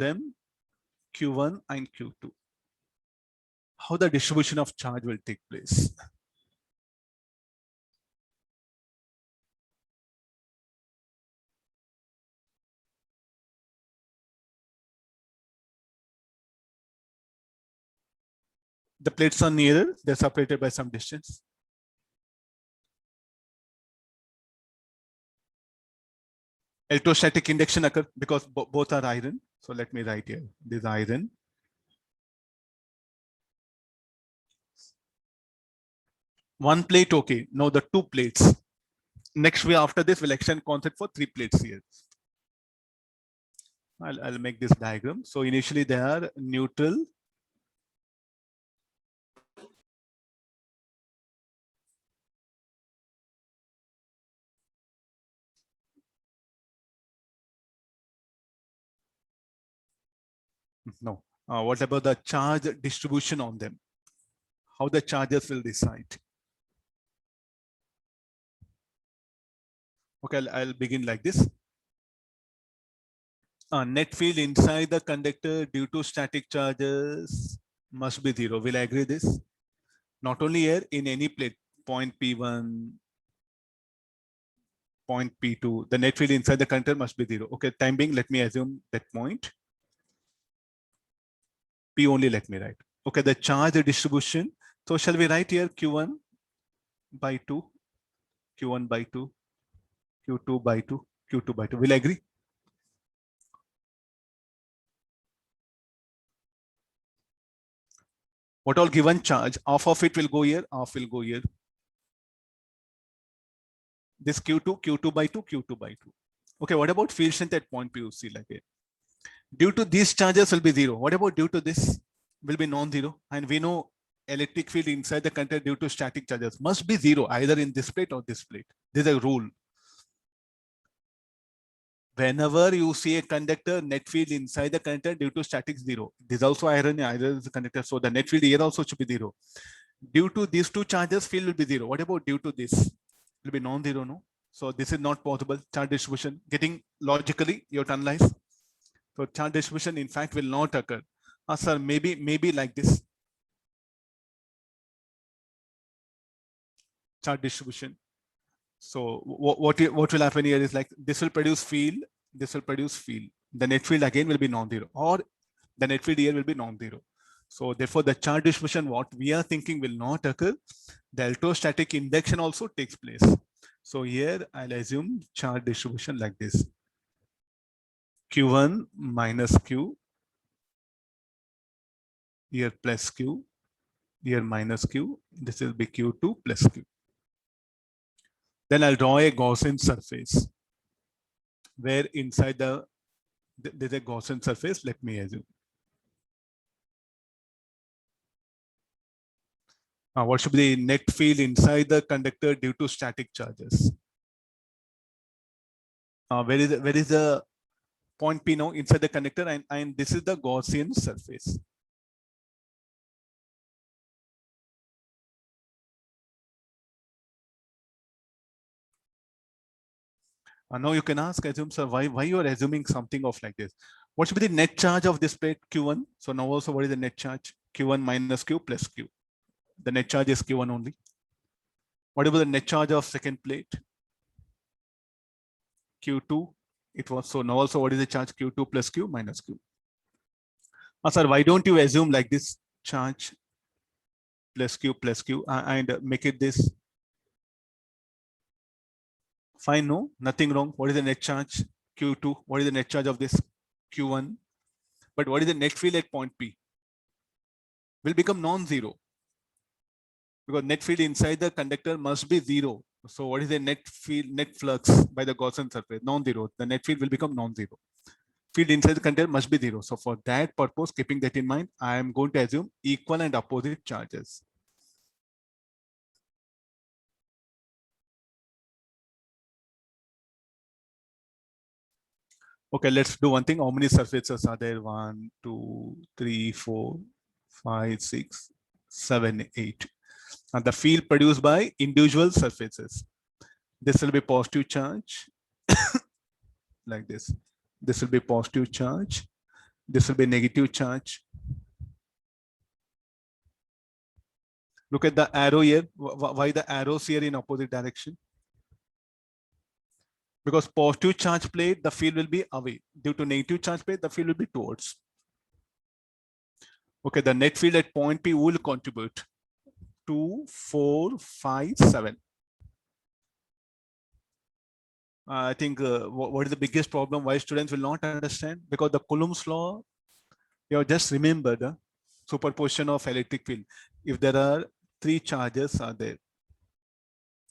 them, Q1 and Q2. How the distribution of charge will take place? The plates are nearer, they're separated by some distance. Electrostatic induction occurs because both are iron. So let me write here, this iron. One plate, okay. Now the two plates. Next way after this, we'll extend concept for three plates here. I'll make this diagram. So initially they are neutral. No. What about the charge distribution on them? How the charges will decide? Okay, I'll begin like this. Net field inside the conductor due to static charges must be zero. Will I agree this? Not only here, in any plate, point P1, point P2, the net field inside the conductor must be zero. Okay, time being, let me assume that point. P only let me write. Okay, the charge distribution. So shall we write here Q1 by 2, Q1 by 2, Q2 by 2, Q2 by 2. Will I agree? What all given charge, half of it will go here, half will go here. This Q2, Q2 by 2, Q2 by 2. Okay, what about field strength at point P? You see like it. Due to these charges will be zero. What about due to this? Will be non-zero. And we know electric field inside the conductor due to static charges must be zero, either in this plate or this plate. This is a rule. Whenever you see a conductor, net field inside the conductor due to static zero. This is also iron, either is the conductor. So the net field here also should be zero. Due to these two charges, field will be zero. What about due to this? It will be non-zero, no? So this is not possible. Charge distribution, getting logically, you have to analyze. So charge distribution, in fact, will not occur. Sir, maybe like this. Charge distribution. So what will happen here is like this will produce field, this will produce field. The net field again will be non-zero, or the net field here will be non-zero. So therefore, the charge distribution, what we are thinking will not occur. The electrostatic induction also takes place. So here I'll assume charge distribution like this. Q1 minus Q, here plus Q, here minus Q. This will be Q2 plus Q. Then I'll draw a Gaussian surface where inside there's a Gaussian surface. Let me assume. What should be the net field inside the conductor due to static charges? Where is the point P now inside the conductor, and this is the Gaussian surface. Now you can ask, assume, sir, why you are assuming something of like this? What should be the net charge of this plate Q1? So now also what is the net charge? Q1 minus Q plus Q. The net charge is Q1 only. What about the net charge of second plate? Q2. It was, so now also what is the charge? Q2 plus Q minus Q. Sir, why don't you assume like this charge plus Q and make it this? Fine, no, nothing wrong. What is the net charge? Q2. What is the net charge of this? Q1. But what is the net field at point P? Will become non-zero. Because net field inside the conductor must be zero. So what is the net field, net flux by the Gaussian surface? Non-zero. The net field will become non-zero. Field inside the conductor must be zero. So for that purpose, keeping that in mind, I am going to assume equal and opposite charges. Okay, let's do one thing. How many surfaces are there? 1, 2, 3, 4, 5, 6, 7, 8. And the field produced by individual surfaces. This will be positive charge like this. This will be positive charge. This will be negative charge. Look at the arrow here. Why the arrows here in opposite direction? Because positive charge plate, the field will be away. Due to negative charge plate, the field will be towards. Okay, the net field at point P will contribute 2, 4, 5, 7. I think what is the biggest problem why students will not understand? Because the Coulomb's law, you have just remember the superposition of electric field. If there are 3 charges are there,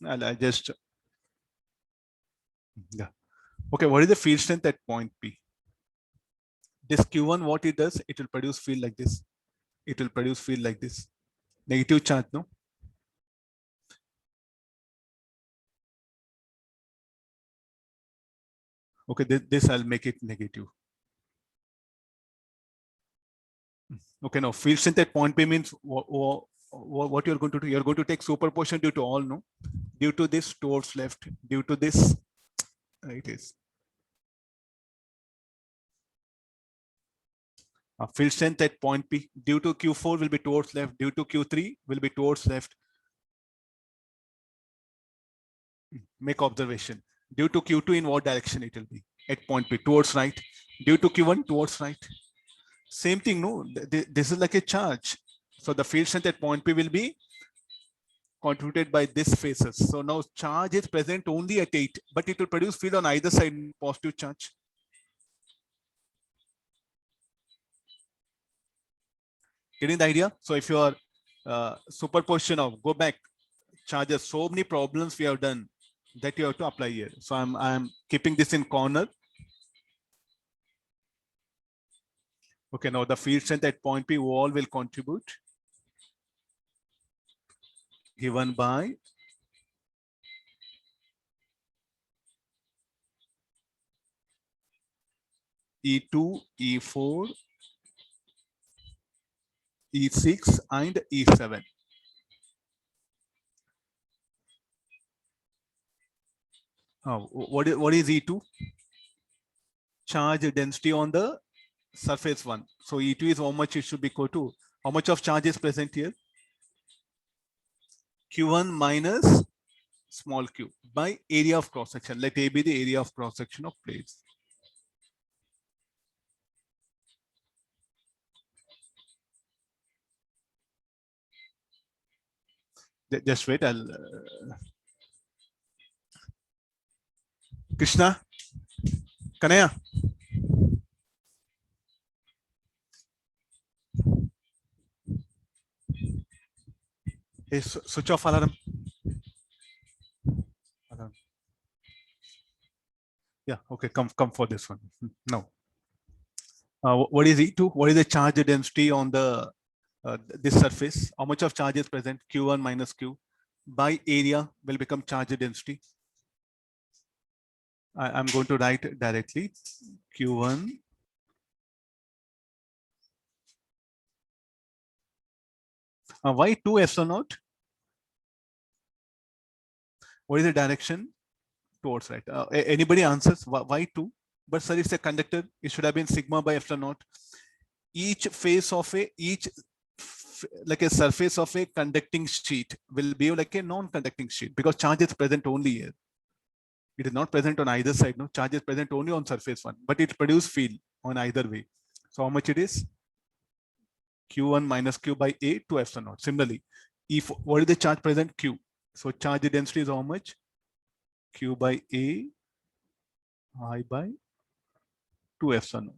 I just, yeah. Okay, what is the field strength at point P? This Q1, what it does, it will produce field like this. It will produce field like this. Negative charge, no? Okay, this I'll make it negative. Okay, now field strength at point P means what you're going to do? You're going to take superposition due to all, no? Due to this towards left, due to this, it is. Field strength at point P due to Q4 will be towards left, due to Q3 will be towards left. Make observation. Due to Q2, in what direction it will be? At point P, towards right. Due to Q1, towards right. Same thing, no? This is like a charge. So the field strength at point P will be contributed by this phases. So now charge is present only at 8, but it will produce field on either side, positive charge. Getting the idea? So if you are superposition of, go back, charges, so many problems we have done that you have to apply here. So I'm keeping this in corner. Okay, now the field strength at point P all will contribute, given by E2, E4, E6 and E7. What is E2? Charge density on the surface 1. So E2 is how much it should be equal to. How much of charge is present here? Q1 minus small q by area of cross section. Let A be the area of cross section of plates. Just wait. I'll Krishna, Kanaya. Hey, switch off alarm. Yeah, okay, come for this one. No. What is E2? What is the charge density on the this surface? How much of charge is present? Q1 minus Q by area will become charge density. I'm going to write directly Q1 why 2 epsilon naught? What is the direction? Towards right. Anybody answers why 2? But sir, it's a conductor. It should have been sigma by epsilon naught. Each face of like a surface of a conducting sheet will be like a non-conducting sheet because charge is present only here. It is not present on either side. No, charge is present only on surface 1, but it produces field on either way. So how much it is? Q1 minus Q by A to epsilon naught. Similarly, if what is the charge present? Q. So charge density is how much? Q by A I by 2 epsilon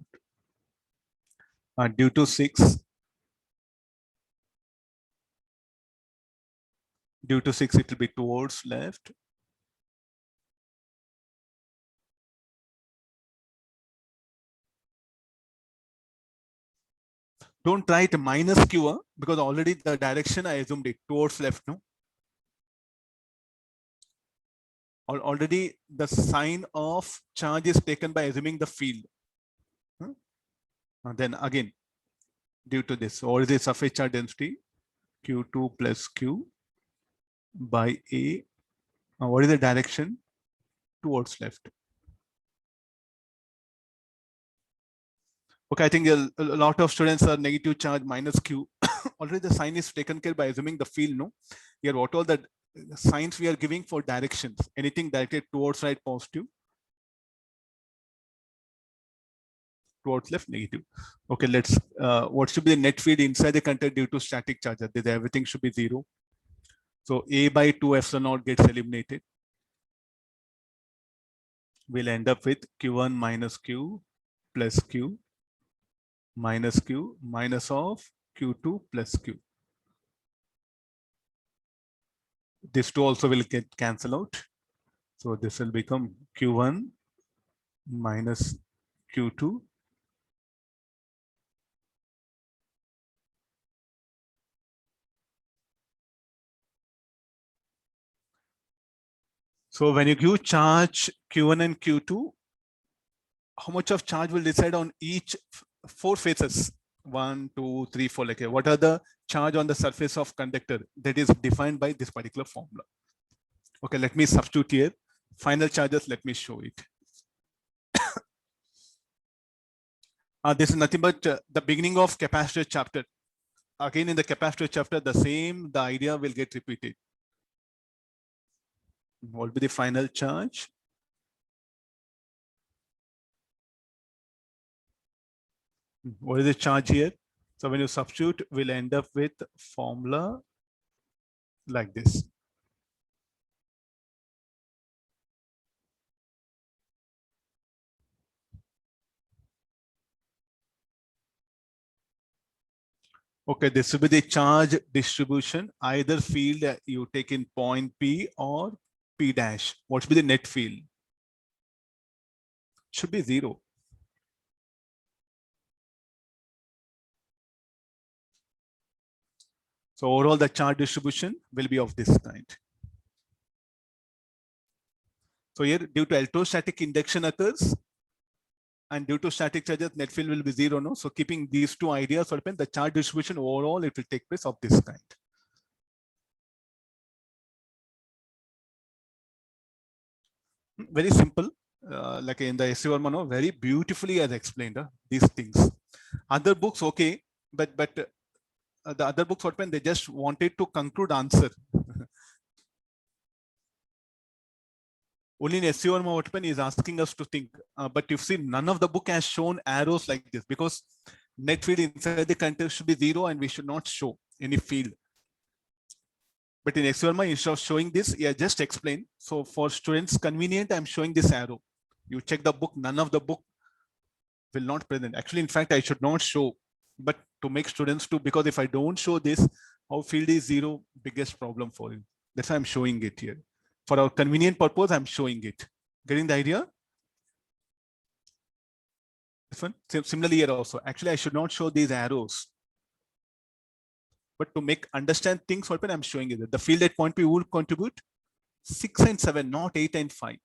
naught. Due to 6, it will be towards left. Don't write minus Q because already the direction I assumed it towards left. No, already the sign of charge is taken by assuming the field. Then again, due to this, what is the surface charge density? Q2 plus Q by A. What is the direction? Towards left. Okay, I think a lot of students are negative charge minus Q. Already the sign is taken care by assuming the field, no? Here, what all the signs we are giving for directions? Anything directed towards right, positive, towards left, negative. Okay, let's, what should be the net field inside the container due to static charge? Everything should be 0. So A by 2 epsilon naught gets eliminated. We'll end up with Q1 minus Q plus Q minus Q minus of Q2 plus Q. This 2 also will get cancelled out. So this will become Q1 minus Q2 . So when you give charge Q1 and Q2, how much of charge will decide on each 4 faces? 1, 2, 3, 4. Like what are the charge on the surface of conductor that is defined by this particular formula? Okay, let me substitute here. Final charges, let me show it. This is nothing but the beginning of capacitor chapter. Again, in the capacitor chapter, the idea will get repeated. What will be the final charge? What is the charge here? So when you substitute, we'll end up with formula like this. Okay, this will be the charge distribution, either field you take in point P or P dash. What should be the net field? Should be 0. So overall, the charge distribution will be of this kind. So here, due to electrostatic induction occurs, and due to static charges, net field will be 0. No, so keeping these two ideas, the charge distribution overall, it will take place of this kind. Very simple, like in the S.C. Varma, very beautifully as explained these things. Other books, okay, but the other books, they just wanted to conclude answer. Only in S.C. Varma is asking us to think, but you see, none of the book has shown arrows like this, because net field inside the container should be 0 and we should not show any field. But in S.C. Varma, instead of showing this, yeah, just explain. So for students convenient, I'm showing this arrow. You check the book, none of the book will not present. Actually, in fact, I should not show, but to make students do, because if I don't show this, how field is 0, biggest problem for you. That's why I'm showing it here. For our convenient purpose, I'm showing it. Getting the idea? This one, similarly here also. Actually, I should not show these arrows. But to make understand things, I'm showing it. The field at point P will contribute 6 and 7, not 8 and 5.